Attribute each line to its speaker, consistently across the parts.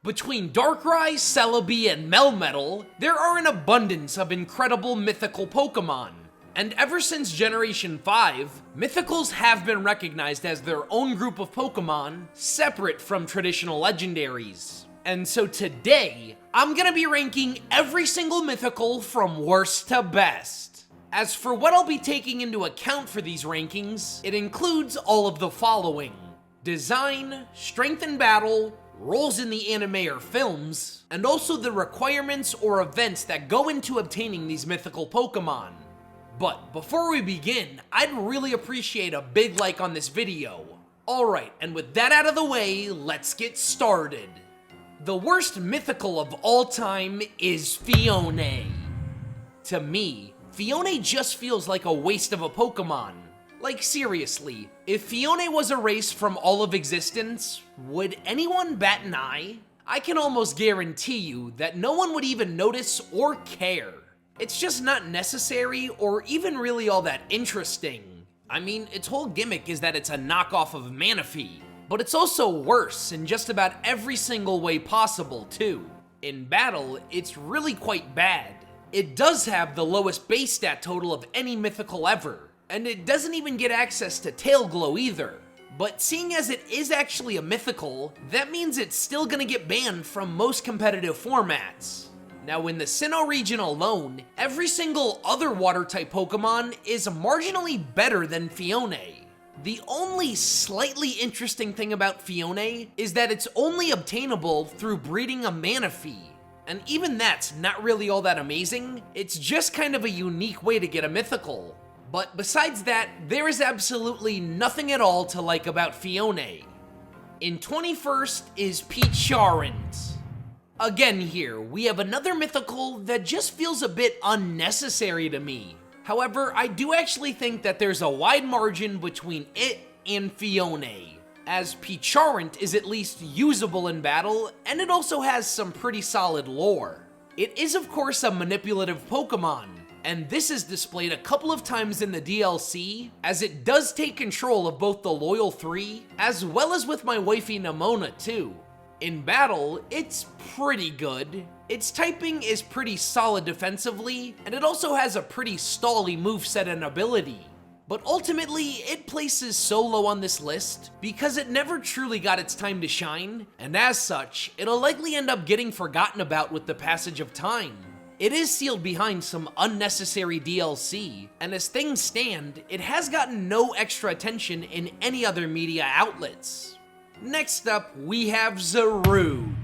Speaker 1: Between Darkrai, Celebi, and Melmetal, there are an abundance of incredible mythical Pokemon. And ever since Generation 5, mythicals have been recognized as their own group of Pokemon, separate from traditional legendaries. And so today, I'm gonna be ranking every single mythical from worst to best. As for what I'll be taking into account for these rankings, it includes all of the following: design, strength in battle, roles in the anime or films, and also the requirements or events that go into obtaining these mythical Pokemon. But before we begin, I'd really appreciate a big like on this video. Alright, and with that out of the way, let's get started. The worst mythical of all time is Phione. To me, Phione just feels like a waste of a Pokemon. Like seriously, if Phione was erased from all of existence, would anyone bat an eye? I can almost guarantee you that no one would even notice or care. It's just not necessary or even really all that interesting. I mean, its whole gimmick is that it's a knockoff of Manaphy, but it's also worse in just about every single way possible too. In battle, it's really quite bad. It does have the lowest base stat total of any mythical ever, and it doesn't even get access to Tail Glow either. But seeing as it is actually a mythical, that means it's still gonna get banned from most competitive formats. Now in the Sinnoh region alone, every single other water-type Pokemon is marginally better than Phione. The only slightly interesting thing about Phione is that it's only obtainable through breeding a Manaphy. And even that's not really all that amazing, it's just kind of a unique way to get a mythical. But besides that, there is absolutely nothing at all to like about Phione. In 21st is Peacharent. Again here, we have another mythical that just feels a bit unnecessary to me. However, I do actually think that there's a wide margin between it and Phione, as Peacharent is at least usable in battle, and it also has some pretty solid lore. It is of course a manipulative Pokemon, and this is displayed a couple of times in the DLC, as it does take control of both the Loyal 3, as well as with my wifey Nemona too. In battle, it's pretty good. Its typing is pretty solid defensively, and it also has a pretty stally moveset and ability. But ultimately, it places so low on this list because it never truly got its time to shine, and as such, it'll likely end up getting forgotten about with the passage of time. It is sealed behind some unnecessary DLC, and as things stand, it has gotten no extra attention in any other media outlets. Next up, we have Zarude.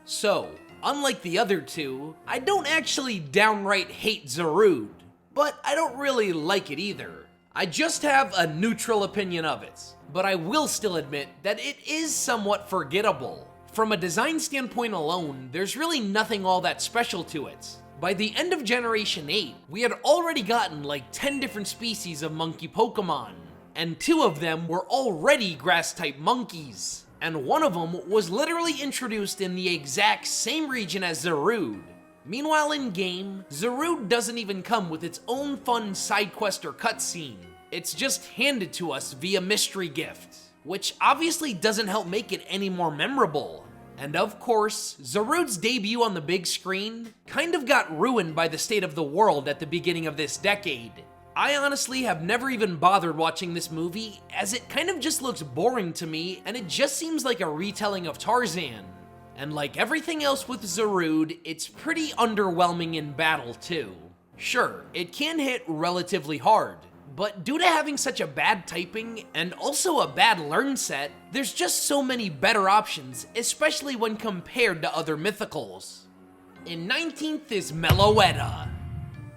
Speaker 1: So, unlike the other two, I don't actually downright hate Zarude, but I don't really like it either. I just have a neutral opinion of it, but I will still admit that it is somewhat forgettable. From a design standpoint alone, there's really nothing all that special to it. By the end of Generation 8, we had already gotten like 10 different species of monkey Pokemon, and 2 of them were already grass-type monkeys, and one of them was literally introduced in the exact same region as Zarude. Meanwhile in-game, Zarude doesn't even come with its own fun side quest or cutscene. It's just handed to us via mystery gift, which obviously doesn't help make it any more memorable. And of course, Zarude's debut on the big screen kind of got ruined by the state of the world at the beginning of this decade. I honestly have never even bothered watching this movie, as it kind of just looks boring to me, and it just seems like a retelling of Tarzan. And like everything else with Zarude, it's pretty underwhelming in battle too. Sure, it can hit relatively hard, but due to having such a bad typing and also a bad learn set, there's just so many better options, especially when compared to other mythicals. In 19th is Meloetta.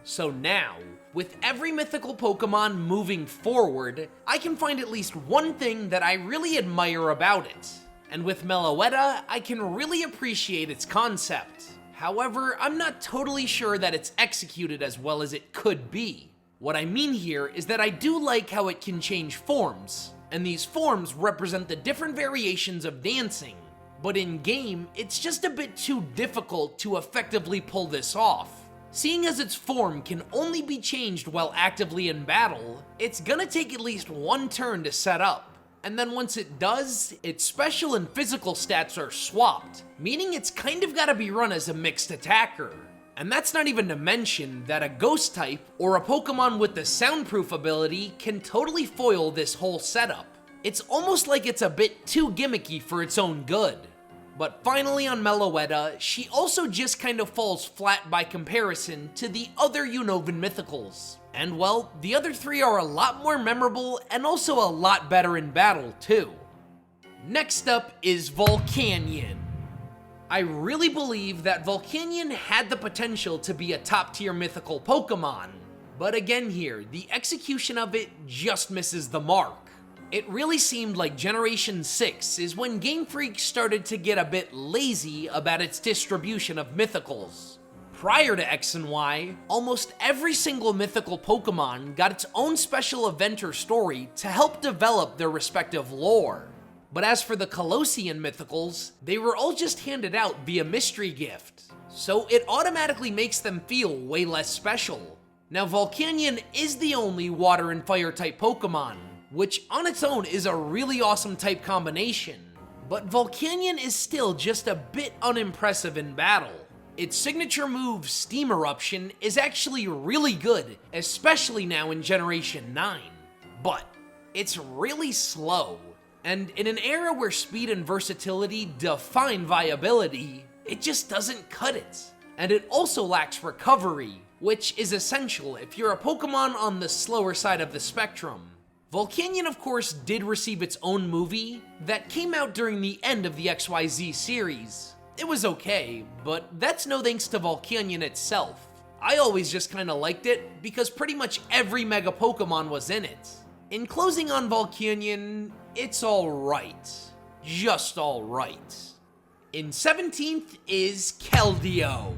Speaker 1: So now, with every mythical Pokemon moving forward, I can find at least one thing that I really admire about it. And with Meloetta, I can really appreciate its concept. However, I'm not totally sure that it's executed as well as it could be. What I mean here is that I do like how it can change forms, and these forms represent the different variations of dancing. But in-game, it's just a bit too difficult to effectively pull this off. Seeing as its form can only be changed while actively in battle, it's gonna take at least one turn to set up. and then once it does, its special and physical stats are swapped, meaning it's kind of gotta be run as a mixed attacker. And that's not even to mention that a ghost type or a Pokemon with the soundproof ability can totally foil this whole setup. It's almost like it's a bit too gimmicky for its own good. But finally on Meloetta, she also just kind of falls flat by comparison to the other Unovan Mythicals. And well, the other three are a lot more memorable and also a lot better in battle too. Next up is Volcanion. I really believe that Volcanion had the potential to be a top tier mythical Pokemon, but again here, the execution of it just misses the mark. It really seemed like Generation 6 is when Game Freak started to get a bit lazy about its distribution of mythicals. Prior to X and Y, almost every single mythical Pokemon got its own special event or story to help develop their respective lore. But as for the Colossian mythicals, they were all just handed out via mystery gift, so it automatically makes them feel way less special. Now Volcanion is the only water and fire type Pokemon, which on its own is a really awesome type combination, but Volcanion is still just a bit unimpressive in battle. Its signature move, Steam Eruption, is actually really good, especially now in Generation 9, but it's really slow. And in an era where speed and versatility define viability, it just doesn't cut it. And it also lacks recovery, which is essential if you're a Pokemon on the slower side of the spectrum. Volcanion, of course, did receive its own movie that came out during the end of the XYZ series. It was okay, but that's no thanks to Volcanion itself. I always just kinda liked it because pretty much every Mega Pokemon was in it. In closing on Volcanion, it's alright. Just alright. In 17th is Keldeo.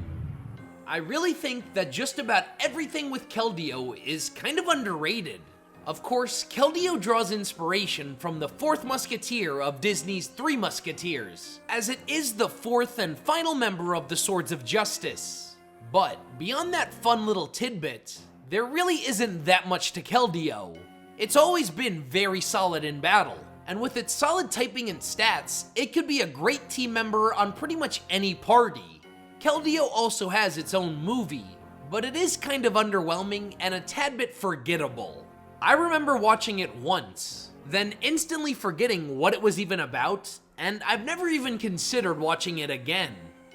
Speaker 1: I really think that just about everything with Keldeo is kind of underrated. Of course, Keldeo draws inspiration from the fourth Musketeer of Disney's Three Musketeers, as it is the fourth and final member of the Swords of Justice. But beyond that fun little tidbit, there really isn't that much to Keldeo. It's always been very solid in battle, and with its solid typing and stats, it could be a great team member on pretty much any party. Keldeo also has its own movie, but it is kind of underwhelming and a tad bit forgettable. I remember watching it once, then instantly forgetting what it was even about, and I've never even considered watching it again.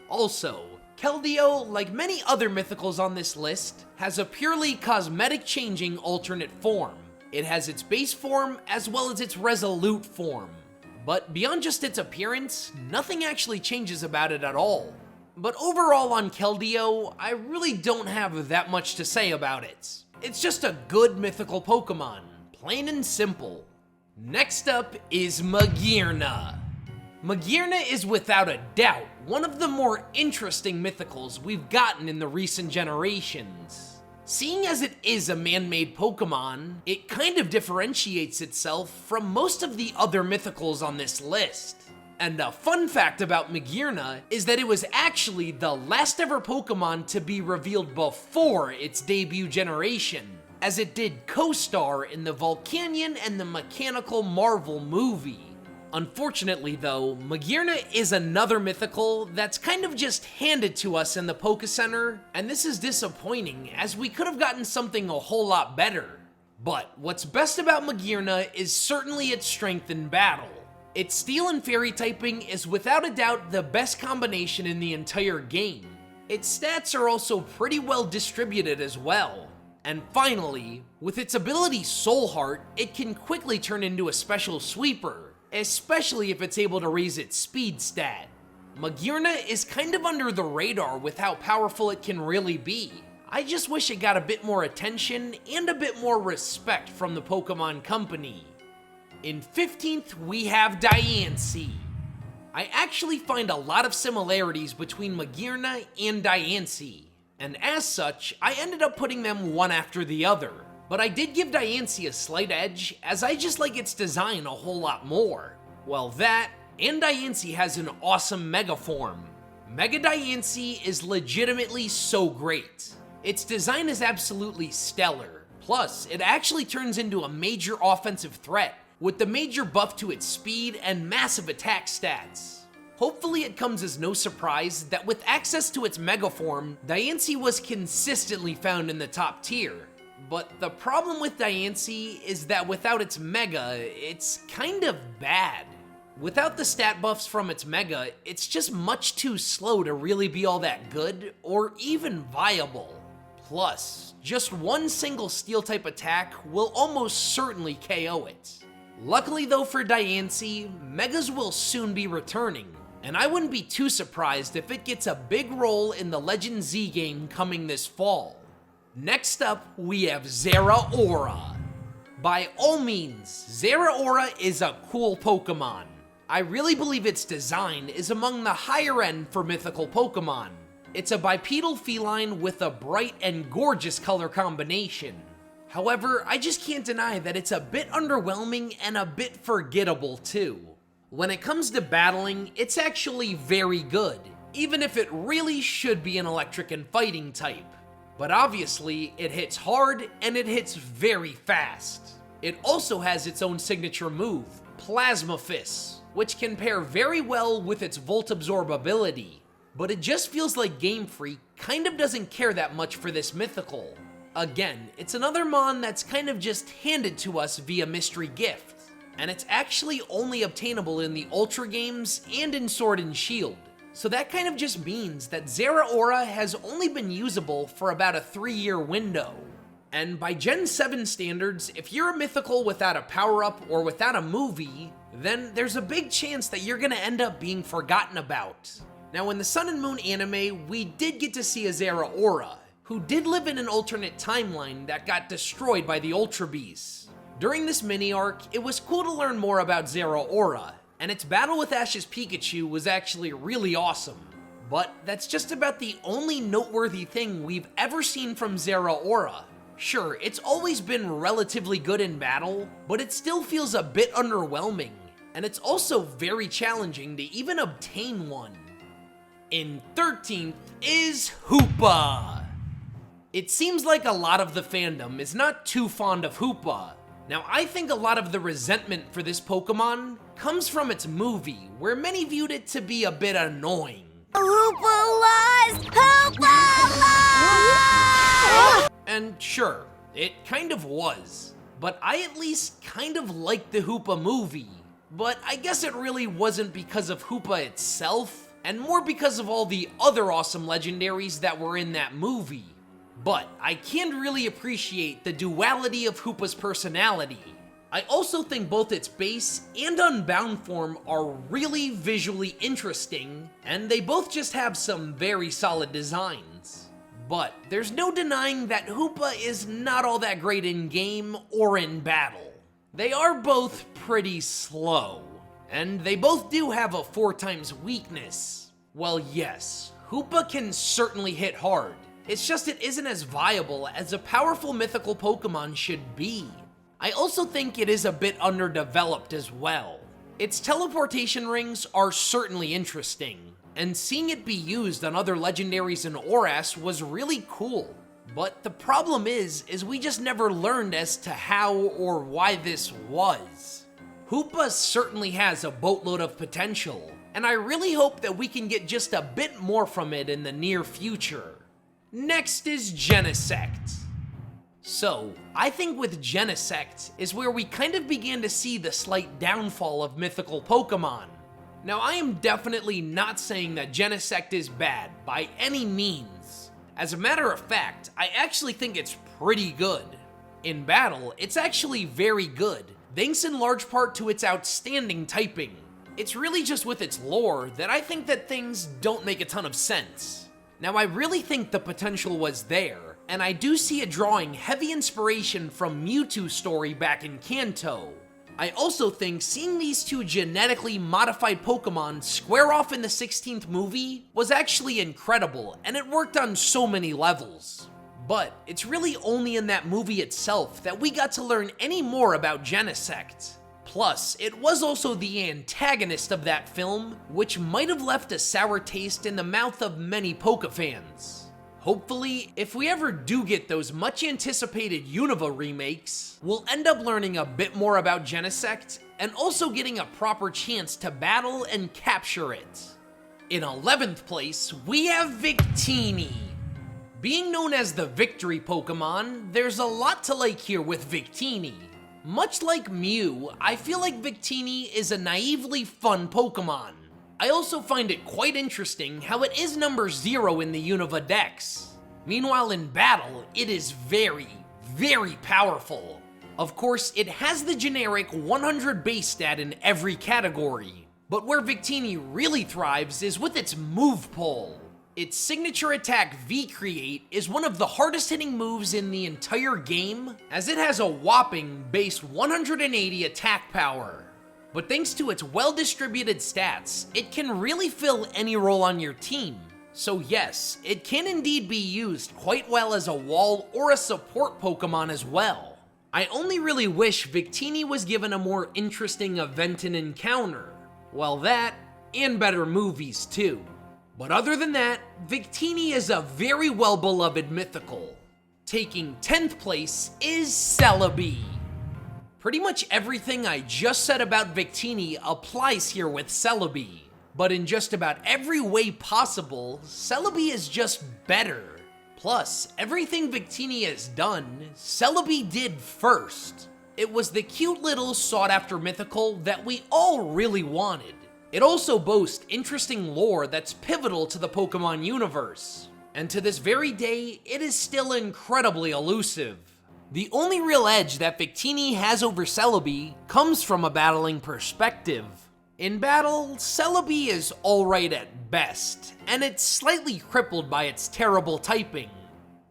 Speaker 1: Also, Keldeo, like many other mythicals on this list, has a purely cosmetic changing alternate form. It has its base form as well as its resolute form. But beyond just its appearance, nothing actually changes about it at all. But overall on Keldeo, I really don't have that much to say about it. It's just a good mythical Pokemon, plain and simple. Next up is Magearna. Magearna is without a doubt one of the more interesting mythicals we've gotten in the recent generations. Seeing as it is a man-made Pokemon, it kind of differentiates itself from most of the other mythicals on this list. And a fun fact about Magearna is that it was actually the last ever Pokemon to be revealed before its debut generation, as it did co-star in the Volcanion and the Mechanical Marvel movie. Unfortunately though, Magearna is another mythical that's kind of just handed to us in the Poké Center, and this is disappointing as we could have gotten something a whole lot better. But what's best about Magearna is certainly its strength in battle. Its Steel and Fairy typing is without a doubt the best combination in the entire game. Its stats are also pretty well distributed as well. And finally, with its ability Soul Heart, it can quickly turn into a special sweeper, especially if it's able to raise its speed stat. Magearna is kind of under the radar with how powerful it can really be. I just wish it got a bit more attention and a bit more respect from the Pokemon Company. In 15th, we have Diancie. I actually find a lot of similarities between Magearna and Diancie, and as such, I ended up putting them one after the other. But I did give Diancie a slight edge, as I just like its design a whole lot more. Well, that, and Diancie has an awesome Mega form. Mega Diancie is legitimately so great. Its design is absolutely stellar. Plus, it actually turns into a major offensive threat, with the major buff to its speed and massive attack stats. Hopefully it comes as no surprise that with access to its Mega form, Diancie was consistently found in the top tier. But the problem with Diancie is that without its Mega, it's kind of bad. Without the stat buffs from its Mega, it's just much too slow to really be all that good or even viable. Plus, just one single steel type attack will almost certainly KO it. Luckily though for Diancie, Megas will soon be returning, and I wouldn't be too surprised if it gets a big role in the Legend Z game coming this fall. Next up, we have Zeraora. By all means, Zeraora is a cool Pokemon. I really believe its design is among the higher end for mythical Pokemon. It's a bipedal feline with a bright and gorgeous color combination. However, I just can't deny that it's a bit underwhelming and a bit forgettable too. When it comes to battling, it's actually very good, even if it really should be an electric and fighting type. But obviously, it hits hard and it hits very fast. It also has its own signature move, Plasma Fist, which can pair very well with its Volt Absorb ability. But it just feels like Game Freak kind of doesn't care that much for this mythical. Again, it's another mon that's kind of just handed to us via mystery gift. And it's actually only obtainable in the Ultra games and in Sword and Shield. So that kind of just means that Zeraora has only been usable for about a 3-year window. And by Gen 7 standards, if you're a mythical without a power-up or without a movie, then there's a big chance that you're gonna end up being forgotten about. Now in the Sun and Moon anime, we did get to see a Zeraora, who did live in an alternate timeline that got destroyed by the Ultra Beasts. During this mini-arc, it was cool to learn more about Zeraora, and its battle with Ash's Pikachu was actually really awesome. But that's just about the only noteworthy thing we've ever seen from Zeraora. Sure, it's always been relatively good in battle, but it still feels a bit underwhelming, and it's also very challenging to even obtain one. In 13th is Hoopa. It seems like a lot of the fandom is not too fond of Hoopa. Now, I think a lot of the resentment for this Pokemon comes from its movie, where many viewed it to be a bit annoying.
Speaker 2: Hoopa lost! Hoopa lost!
Speaker 1: And sure, it kind of was, but I at least kind of liked the Hoopa movie. But I guess it really wasn't because of Hoopa itself, and more because of all the other awesome legendaries that were in that movie. But I can really appreciate the duality of Hoopa's personality. I also think both its base and Unbound form are really visually interesting, and they both just have some very solid designs. But there's no denying that Hoopa is not all that great in game or in battle. They are both pretty slow, and they both do have a 4x weakness. Well, yes, Hoopa can certainly hit hard. It's just it isn't as viable as a powerful mythical Pokemon should be. I also think it is a bit underdeveloped as well. Its teleportation rings are certainly interesting, and seeing it be used on other legendaries in ORAS was really cool. But the problem is we just never learned as to how or why this was. Hoopa certainly has a boatload of potential, and I really hope that we can get just a bit more from it in the near future. Next is Genesect. So, I think with Genesect is where we kind of began to see the slight downfall of mythical Pokemon. Now, I am definitely not saying that Genesect is bad by any means. As a matter of fact, I actually think it's pretty good. In battle, it's actually very good, thanks in large part to its outstanding typing. It's really just with its lore that I think that things don't make a ton of sense. Now, I really think the potential was there, and I do see it drawing heavy inspiration from Mewtwo's story back in Kanto. I also think seeing these two genetically modified Pokemon square off in the 16th movie was actually incredible, and it worked on so many levels. But it's really only in that movie itself that we got to learn any more about Genesect. Plus, it was also the antagonist of that film, which might have left a sour taste in the mouth of many Poke fans. Hopefully, if we ever do get those much anticipated Unova remakes, we'll end up learning a bit more about Genesect and also getting a proper chance to battle and capture it. In 11th place, we have Victini. Being known as the victory Pokemon, there's a lot to like here with Victini. Much like Mew, I feel like Victini is a naively fun Pokemon. I also find it quite interesting how it is number 0 in the Unova Dex. Meanwhile in battle, it is very, very powerful. Of course, it has the generic 100 base stat in every category, but where Victini really thrives is with its move pull. Its signature attack V-Create is one of the hardest hitting moves in the entire game, as it has a whopping base 180 attack power. But thanks to its well-distributed stats, it can really fill any role on your team. So yes, it can indeed be used quite well as a wall or a support Pokemon as well. I only really wish Victini was given a more interesting event and encounter. Well, that, and better movies too. But other than that, Victini is a very well-beloved mythical. Taking 10th place is Celebi. Pretty much everything I just said about Victini applies here with Celebi. But in just about every way possible, Celebi is just better. Plus, everything Victini has done, Celebi did first. It was the cute little sought-after mythical that we all really wanted. It also boasts interesting lore that's pivotal to the Pokemon universe. And to this very day, it is still incredibly elusive. The only real edge that Victini has over Celebi comes from a battling perspective. In battle, Celebi is alright at best, and it's slightly crippled by its terrible typing.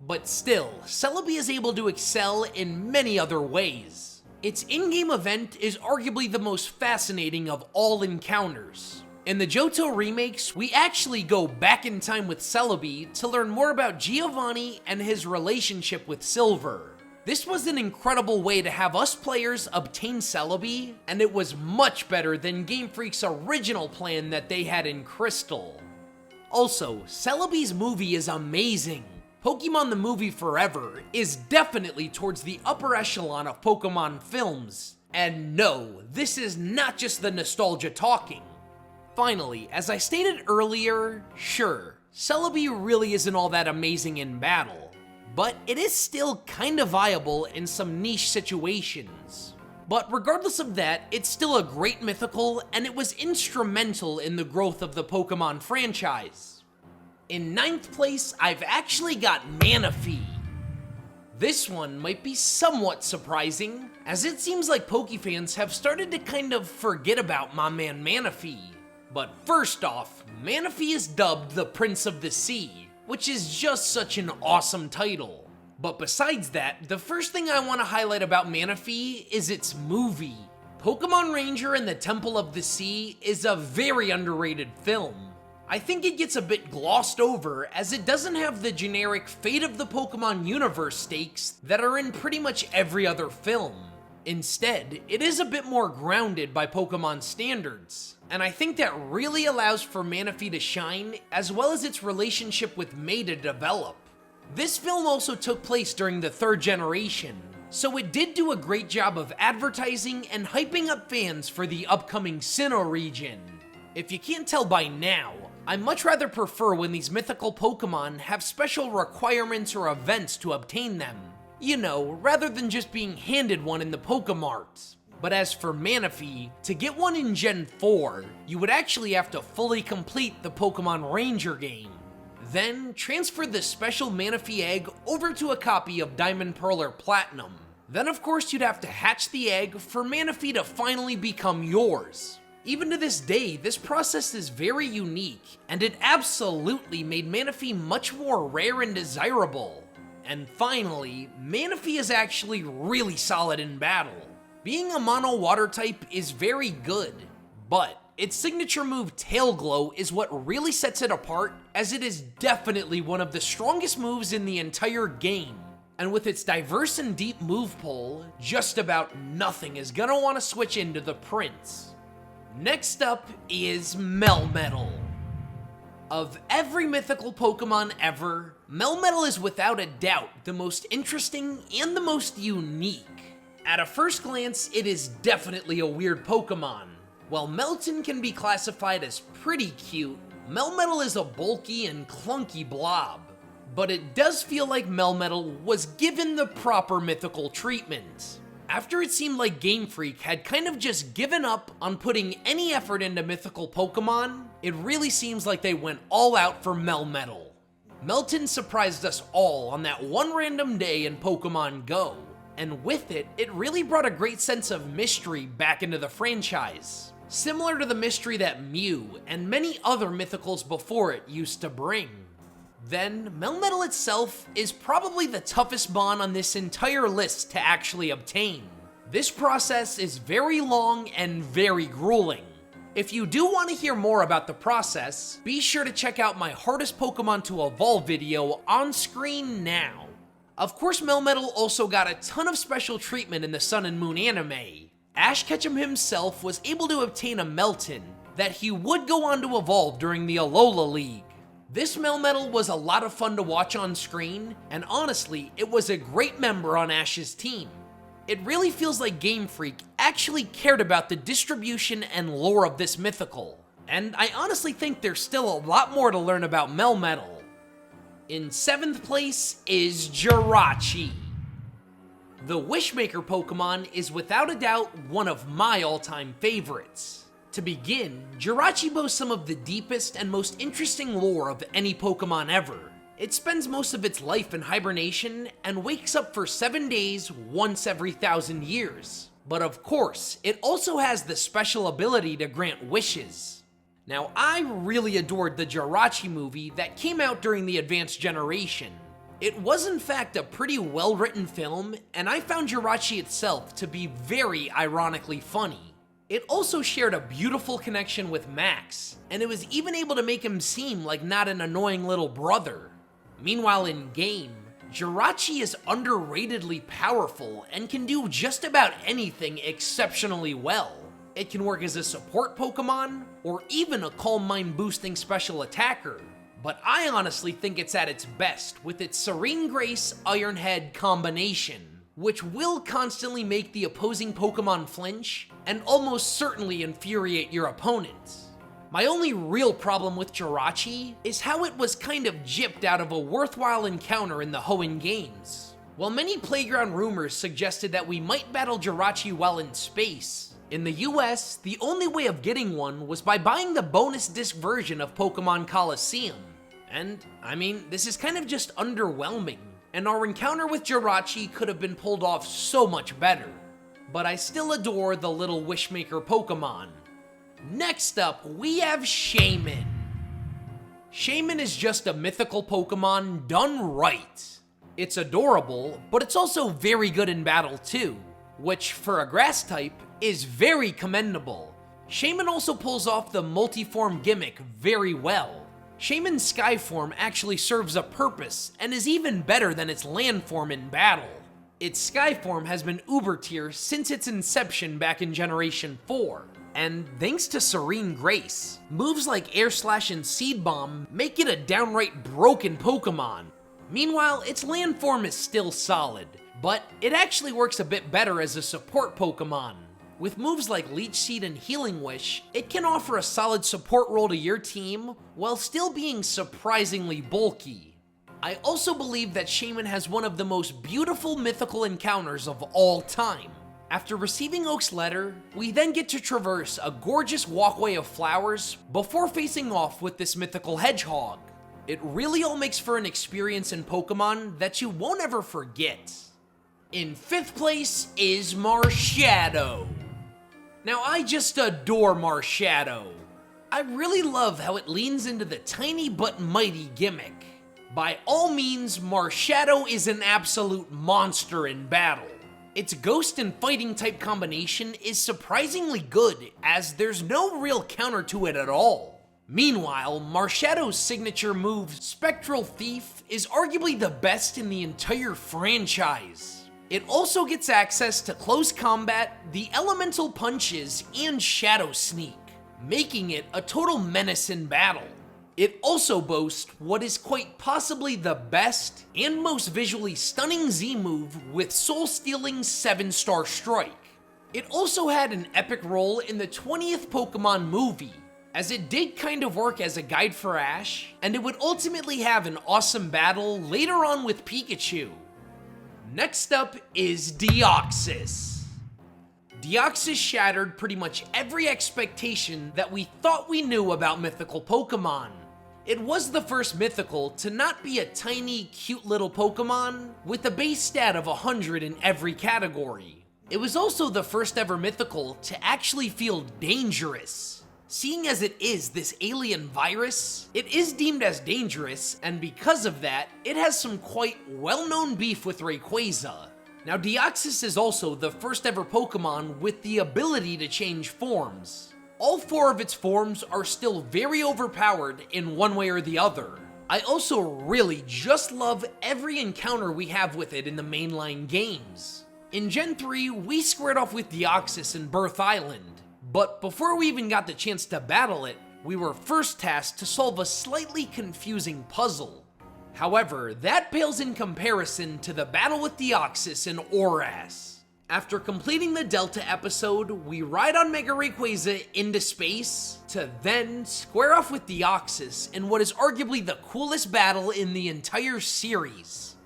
Speaker 1: But still, Celebi is able to excel in many other ways. Its in-game event is arguably the most fascinating of all encounters. In the Johto remakes, we actually go back in time with Celebi to learn more about Giovanni and his relationship with Silver. This was an incredible way to have us players obtain Celebi, and it was much better than Game Freak's original plan that they had in Crystal. Also, Celebi's movie is amazing. Pokemon the Movie Forever is definitely towards the upper echelon of Pokemon films. And no, this is not just the nostalgia talking. Finally, as I stated earlier, sure, Celebi really isn't all that amazing in battle, but it is still kinda viable in some niche situations. But regardless of that, it's still a great mythical, and it was instrumental in the growth of the Pokemon franchise. In 9th place, I've actually got Manaphy. This one might be somewhat surprising, as it seems like Pokefans have started to kind of forget about my man Manaphy. But first off, Manaphy is dubbed the Prince of the Sea, which is just such an awesome title. But besides that, the first thing I want to highlight about Manaphy is its movie. Pokemon Ranger and the Temple of the Sea is a very underrated film. I think it gets a bit glossed over as it doesn't have the generic fate of the Pokemon universe stakes that are in pretty much every other film. Instead, it is a bit more grounded by Pokemon standards, and I think that really allows for Manaphy to shine, as well as its relationship with May to develop. This film also took place during the 3rd generation, so it did do a great job of advertising and hyping up fans for the upcoming Sinnoh region. If you can't tell by now, I much rather prefer when these mythical Pokemon have special requirements or events to obtain them. You know, rather than just being handed one in the Pokemart. But as for Manaphy, to get one in Gen 4, you would actually have to fully complete the Pokemon Ranger game. Then, transfer the special Manaphy egg over to a copy of Diamond, Pearl, or Platinum. Then of course you'd have to hatch the egg for Manaphy to finally become yours. Even to this day, this process is very unique, and it absolutely made Manaphy much more rare and desirable. And finally, Manaphy is actually really solid in battle. Being a mono water type is very good, but its signature move Tail Glow is what really sets it apart, as it is definitely one of the strongest moves in the entire game. And with its diverse and deep move pool, just about nothing is gonna want to switch into the Prince. Next up is Melmetal. Of every mythical Pokemon ever, Melmetal is without a doubt the most interesting and the most unique. At a first glance, it is definitely a weird Pokemon. While Melton can be classified as pretty cute, Melmetal is a bulky and clunky blob. But it does feel like Melmetal was given the proper mythical treatment. After it seemed like Game Freak had kind of just given up on putting any effort into mythical Pokemon, it really seems like they went all out for Melmetal. Melton surprised us all on that one random day in Pokemon Go, and with it, it really brought a great sense of mystery back into the franchise, similar to the mystery that Mew and many other mythicals before it used to bring. Then, Melmetal itself is probably the toughest Mon on this entire list to actually obtain. This process is very long and very grueling. If you do want to hear more about the process, be sure to check out my hardest Pokemon to evolve video on screen now. Of course, Melmetal also got a ton of special treatment in the Sun and Moon anime. Ash Ketchum himself was able to obtain a Melton that he would go on to evolve during the Alola League. This Melmetal was a lot of fun to watch on screen, and honestly, it was a great member on Ash's team. It really feels like Game Freak actually cared about the distribution and lore of this mythical, and I honestly think there's still a lot more to learn about Melmetal. In 7th place is Jirachi. The Wishmaker Pokemon is without a doubt one of my all-time favorites. To begin, Jirachi boasts some of the deepest and most interesting lore of any Pokemon ever. It spends most of its life in hibernation and wakes up for 7 days once every 1,000 years. But of course, it also has the special ability to grant wishes. Now, I really adored the Jirachi movie that came out during the Advanced Generation. It was in fact a pretty well-written film, and I found Jirachi itself to be very ironically funny. It also shared a beautiful connection with Max, and it was even able to make him seem like not an annoying little brother. Meanwhile, in game, Jirachi is underratedly powerful and can do just about anything exceptionally well. It can work as a support Pokemon, or even a Calm Mind boosting special attacker. But I honestly think it's at its best with its Serene Grace Iron Head combination, which will constantly make the opposing Pokemon flinch and almost certainly infuriate your opponents. My only real problem with Jirachi is how it was kind of gypped out of a worthwhile encounter in the Hoenn games. While many playground rumors suggested that we might battle Jirachi while in space, in the US, the only way of getting one was by buying the bonus disc version of Pokemon Coliseum. And, I mean, this is kind of just underwhelming, and our encounter with Jirachi could have been pulled off so much better. But I still adore the little Wishmaker Pokemon. Next up, we have Shaman. Shaman is just a mythical Pokemon done right. It's adorable, but it's also very good in battle too, which for a grass type is very commendable. Shaman also pulls off the multi-form gimmick very well. Shaman's Sky form actually serves a purpose and is even better than its land form in battle. Its Sky form has been uber tier since its inception back in Generation 4. And thanks to Serene Grace, moves like Air Slash and Seed Bomb make it a downright broken Pokemon. Meanwhile, its land form is still solid, but it actually works a bit better as a support Pokemon. With moves like Leech Seed and Healing Wish, it can offer a solid support role to your team while still being surprisingly bulky. I also believe that Shaman has one of the most beautiful mythical encounters of all time. After receiving Oak's letter, we then get to traverse a gorgeous walkway of flowers before facing off with this mythical hedgehog. It really all makes for an experience in Pokemon that you won't ever forget. In 5th place is Marshadow. Now, I just adore Marshadow. I really love how it leans into the tiny but mighty gimmick. By all means, Marshadow is an absolute monster in battle. Its ghost and fighting type combination is surprisingly good, as there's no real counter to it at all. Meanwhile, Marshadow's signature move, Spectral Thief, is arguably the best in the entire franchise. It also gets access to Close Combat, the Elemental Punches, and Shadow Sneak, making it a total menace in battle. It also boasts what is quite possibly the best and most visually stunning Z move with soul-stealing 7-star strike. It also had an epic role in the 20th Pokemon movie, as it did kind of work as a guide for Ash, and it would ultimately have an awesome battle later on with Pikachu. Next up is Deoxys. Deoxys shattered pretty much every expectation that we thought we knew about mythical Pokemon. It was the first mythical to not be a tiny, cute little Pokemon with a base stat of 100 in every category. It was also the first ever mythical to actually feel dangerous. Seeing as it is this alien virus, it is deemed as dangerous, and because of that, it has some quite well-known beef with Rayquaza. Now, Deoxys is also the first ever Pokemon with the ability to change forms. All 4 of its forms are still very overpowered in one way or the other. I also really just love every encounter we have with it in the mainline games. In Gen 3, we squared off with Deoxys in Birth Island, but before we even got the chance to battle it, we were first tasked to solve a slightly confusing puzzle. However, that pales in comparison to the battle with Deoxys in Oras. After completing the Delta episode, we ride on Mega Rayquaza into space to then square off with Deoxys in what is arguably the coolest battle in the entire series.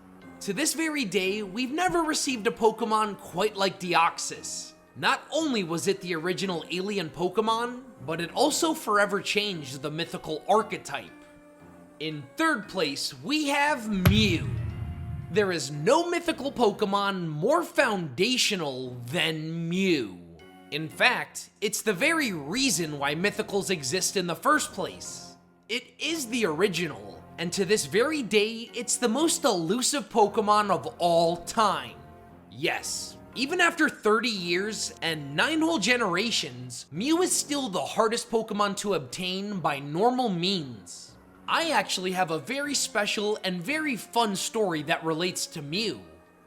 Speaker 1: To this very day, we've never received a Pokemon quite like Deoxys. Not only was it the original alien Pokemon, but it also forever changed the mythical archetype. In third place, we have Mew. There is no mythical Pokemon more foundational than Mew. In fact, it's the very reason why mythicals exist in the first place. It is the original, and to this very day, it's the most elusive Pokemon of all time. Yes, even after 30 years and 9 whole generations, Mew is still the hardest Pokemon to obtain by normal means. I actually have a very special and very fun story that relates to Mew.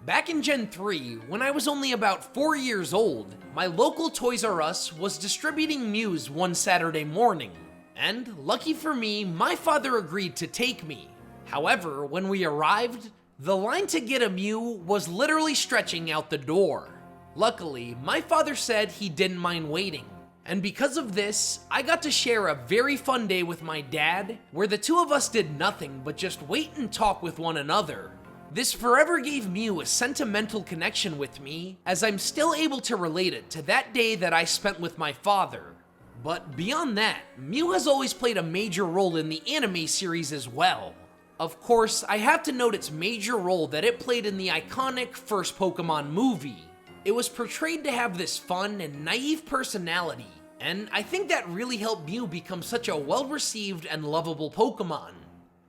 Speaker 1: Back in Gen 3, when I was only about 4 years old, my local Toys R Us was distributing Mews one Saturday morning. And lucky for me, my father agreed to take me. However, when we arrived, the line to get a Mew was literally stretching out the door. Luckily, my father said he didn't mind waiting. And because of this, I got to share a very fun day with my dad, where the two of us did nothing but just wait and talk with one another. This forever gave Mew a sentimental connection with me, as I'm still able to relate it to that day that I spent with my father. But beyond that, Mew has always played a major role in the anime series as well. Of course, I have to note its major role that it played in the iconic first Pokemon movie. It was portrayed to have this fun and naive personality, and I think that really helped Mew become such a well-received and lovable Pokemon.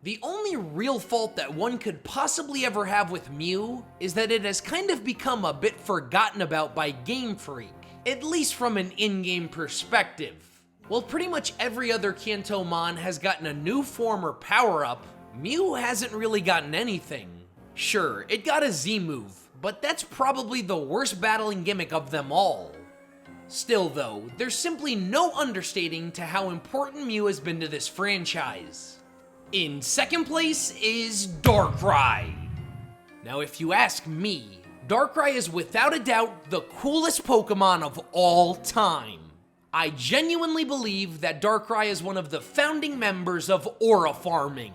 Speaker 1: The only real fault that one could possibly ever have with Mew is that it has kind of become a bit forgotten about by Game Freak, at least from an in-game perspective. While pretty much every other Kantomon has gotten a new form or power-up, Mew hasn't really gotten anything. Sure, it got a Z move, but that's probably the worst battling gimmick of them all. Still though, there's simply no understating to how important Mew has been to this franchise. In second place is Darkrai. Now if you ask me, Darkrai is without a doubt the coolest Pokemon of all time. I genuinely believe that Darkrai is one of the founding members of aura farming.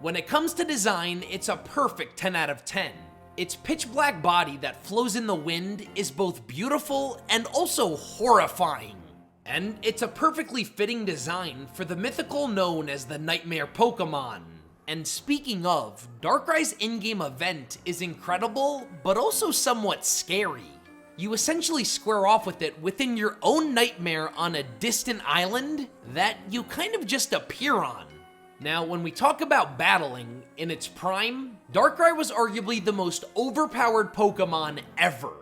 Speaker 1: When it comes to design, it's a perfect 10 out of 10. Its pitch black body that flows in the wind is both beautiful and also horrifying. And it's a perfectly fitting design for the mythical known as the Nightmare Pokemon. And speaking of, Darkrai's in-game event is incredible, but also somewhat scary. You essentially square off with it within your own nightmare on a distant island that you kind of just appear on. Now, when we talk about battling, in its prime, Darkrai was arguably the most overpowered Pokemon ever.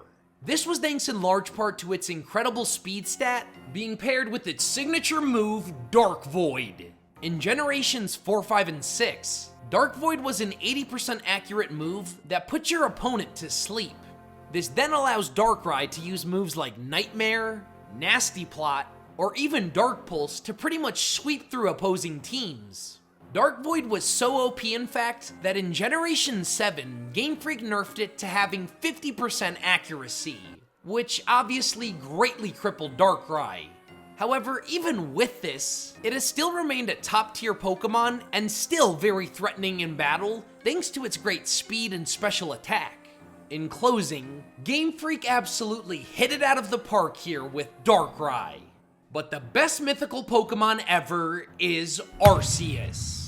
Speaker 1: This was thanks in large part to its incredible speed stat, being paired with its signature move, Dark Void. In Generations 4, 5, and 6, Dark Void was an 80% accurate move that puts your opponent to sleep. This then allows Darkrai to use moves like Nightmare, Nasty Plot, or even Dark Pulse to pretty much sweep through opposing teams. Dark Void was so OP in fact that in Generation 7, Game Freak nerfed it to having 50% accuracy, which obviously greatly crippled Darkrai. However, even with this, it has still remained a top tier Pokemon and still very threatening in battle thanks to its great speed and special attack. In closing, Game Freak absolutely hit it out of the park here with Darkrai. But the best mythical Pokemon ever is Arceus.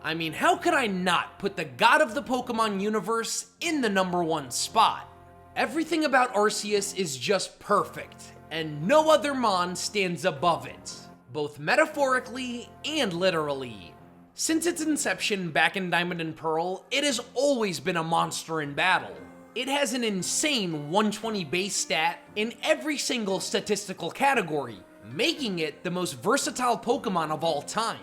Speaker 1: I mean, how could I not put the god of the Pokemon universe in the #1 spot? Everything about Arceus is just perfect, and no other Mon stands above it, both metaphorically and literally. Since its inception back in Diamond and Pearl, it has always been a monster in battle. It has an insane 120 base stat in every single statistical category, making it the most versatile Pokemon of all time.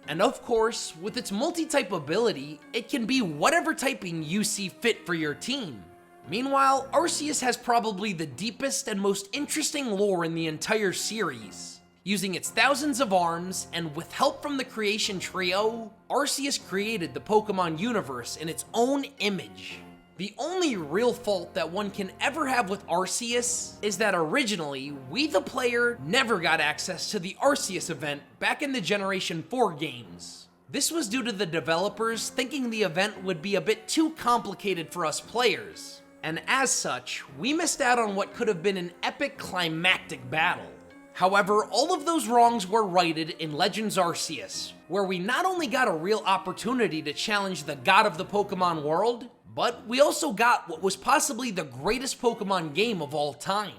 Speaker 1: And of course, with its multi-type ability, it can be whatever typing you see fit for your team. Meanwhile, Arceus has probably the deepest and most interesting lore in the entire series. Using its thousands of arms, and with help from the creation trio, Arceus created the Pokemon universe in its own image. The only real fault that one can ever have with Arceus is that originally, we the player never got access to the Arceus event back in the Generation 4 games. This was due to the developers thinking the event would be a bit too complicated for us players, and as such, we missed out on what could have been an epic climactic battle. However, all of those wrongs were righted in Legends Arceus, where we not only got a real opportunity to challenge the god of the Pokemon world, but we also got what was possibly the greatest Pokemon game of all time.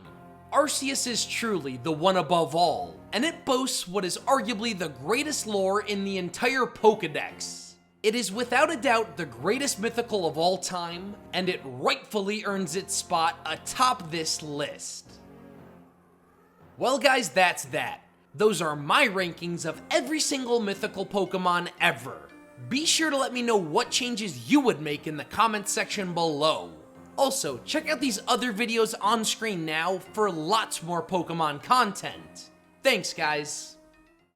Speaker 1: Arceus is truly the one above all, and it boasts what is arguably the greatest lore in the entire Pokédex. It is without a doubt the greatest mythical of all time, and it rightfully earns its spot atop this list. Well guys, that's that. Those are my rankings of every single mythical Pokemon ever. Be sure to let me know what changes you would make in the comments section below. Also, check out these other videos on screen now for lots more Pokemon content. Thanks guys.